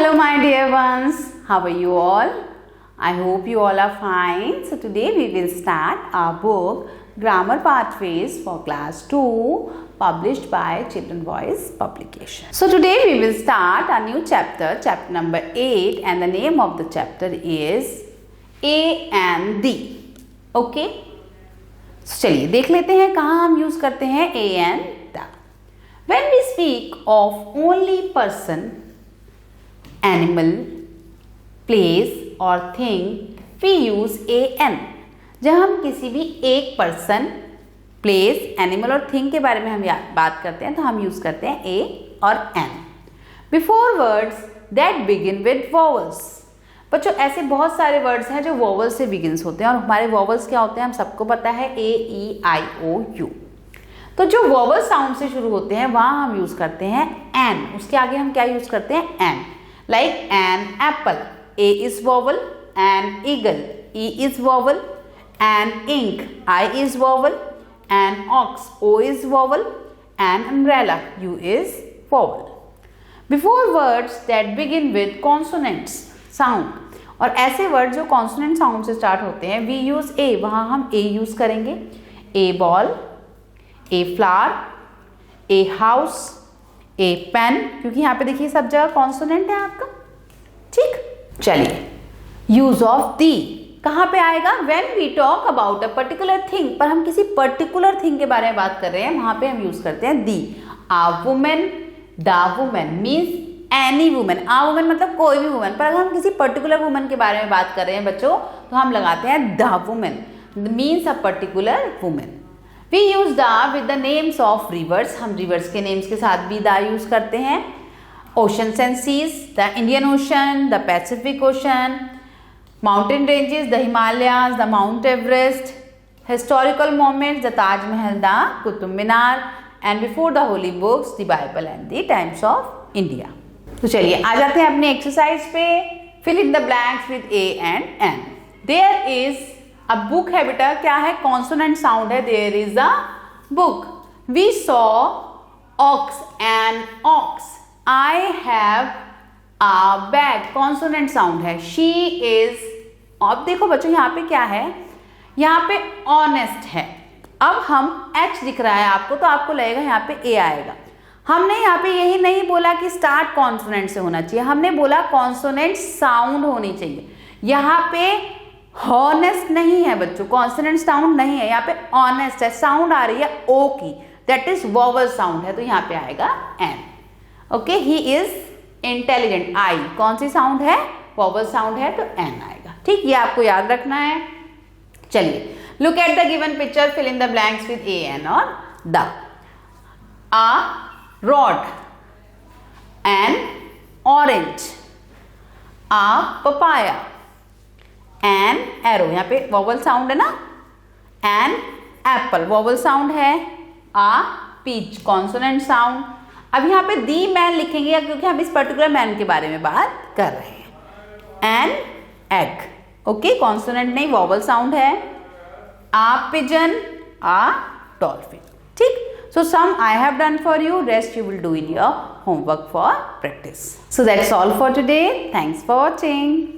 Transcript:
Hello my dear ones, how are you all? I hope you all are fine. So today we will start our book Grammar Pathways for Class 2 published by Children's Voice Publication. So today we will start a new chapter, chapter number 8, and the name of the chapter is A and the. Okay? So चलिए देख लेते हैं कहाँ हम use करते हैं A and the. When we speak of only person, animal, place और thing, we use an. जब हम किसी भी एक पर्सन, प्लेस, एनिमल और थिंग के बारे में हम बात करते हैं तो हम यूज करते हैं a और n. Before words that begin with vowels. बच्चों ऐसे बहुत सारे वर्ड्स हैं जो वॉवल्स से बिगिन्स होते हैं और हमारे वॉवल्स क्या होते हैं हम सबको पता है a, e, i, o, u. तो जो वॉवल साउंड से शुरू होते हैं वहां हम यूज करते हैं n. उसके आगे हम क्या यूज करते हैं n. Like an apple, A is vowel, an eagle, E is vowel, an ink, I is vowel, an ox, O is vowel, an umbrella, U is vowel. Before words that begin with consonants sound, और ऐसे word जो consonant sound से start होते हैं we use ए, वहां हम a use करेंगे. A ball, a flower, a house, a pen, क्योंकि यहाँ पे देखिए सब जगह कॉन्सोनेंट है आपका. ठीक, चलिए यूज ऑफ दी कहाँ पे आएगा? When we talk about a particular thing, पर हम किसी पर्टिकुलर थिंग के बारे में बात कर रहे हैं वहां पे हम यूज करते हैं the. A women, the women means any women. A women मतलब कोई भी वुमेन, पर अगर हम किसी पर्टिकुलर वुमेन के बारे में बात कर रहे हैं बच्चों तो हम लगाते हैं the women, means a particular women. We use the with the names of rivers. हम rivers के names के साथ भी the यूज करते हैं. Oceans and seas, the Indian Ocean, the Pacific Ocean, mountain ranges, the Himalayas, the Mount Everest, historical moments, the Taj Mahal, the Qutub Minar, and before the holy books, the Bible and the Times of India. तो चलिए आ जाते हैं अपने exercise पे. Fill in the blanks with A and N. There is अब book है बेटा, क्या है? कॉन्सोनेंट साउंड है. There is a book. We saw ox and ox. I have a bag, consonant sound है. She is. अब देखो बच्चों यहाँ पे क्या है, यहाँ पे ऑनेस्ट है. अब हम एच दिख रहा है आपको तो आपको लगेगा यहाँ पे ए आएगा. हमने यहाँ पे यही नहीं बोला कि स्टार्ट कॉन्सोनेंट से होना चाहिए, हमने बोला कॉन्सोनेंट साउंड होनी चाहिए. यहाँ पे हॉनेस्ट नहीं है बच्चों, कॉन्सोनेंट साउंड नहीं है, यहाँ पे ऑनेस्ट है. साउंड आ रही है ओ की, दैट इज वॉवल साउंड है, तो यहाँ पे आएगा N. Okay, he is intelligent. I कौन सी साउंड है? वॉवल साउंड है, तो एन आएगा. ठीक, ये आपको याद रखना है. चलिए look at the given picture, fill in the blanks with a an और the. A rod, an orange, a papaya, an arrow, यहाँ पे वॉवल साउंड है ना. एन एप्पल वॉवल साउंड है. आ पीच कॉन्सोनेंट साउंड. अब यहाँ पे दी मैन लिखेंगे क्योंकि हम इस पर्टिकुलर मैन के बारे में बात कर रहे हैं. एन एग, ओके, कॉन्सोनेंट नहीं, वॉवल साउंड है. आ पिजन, आ डॉल्फिन. ठीक, so some I have done for you, rest you will do in your homework for practice. So that's all for today. Thanks for watching.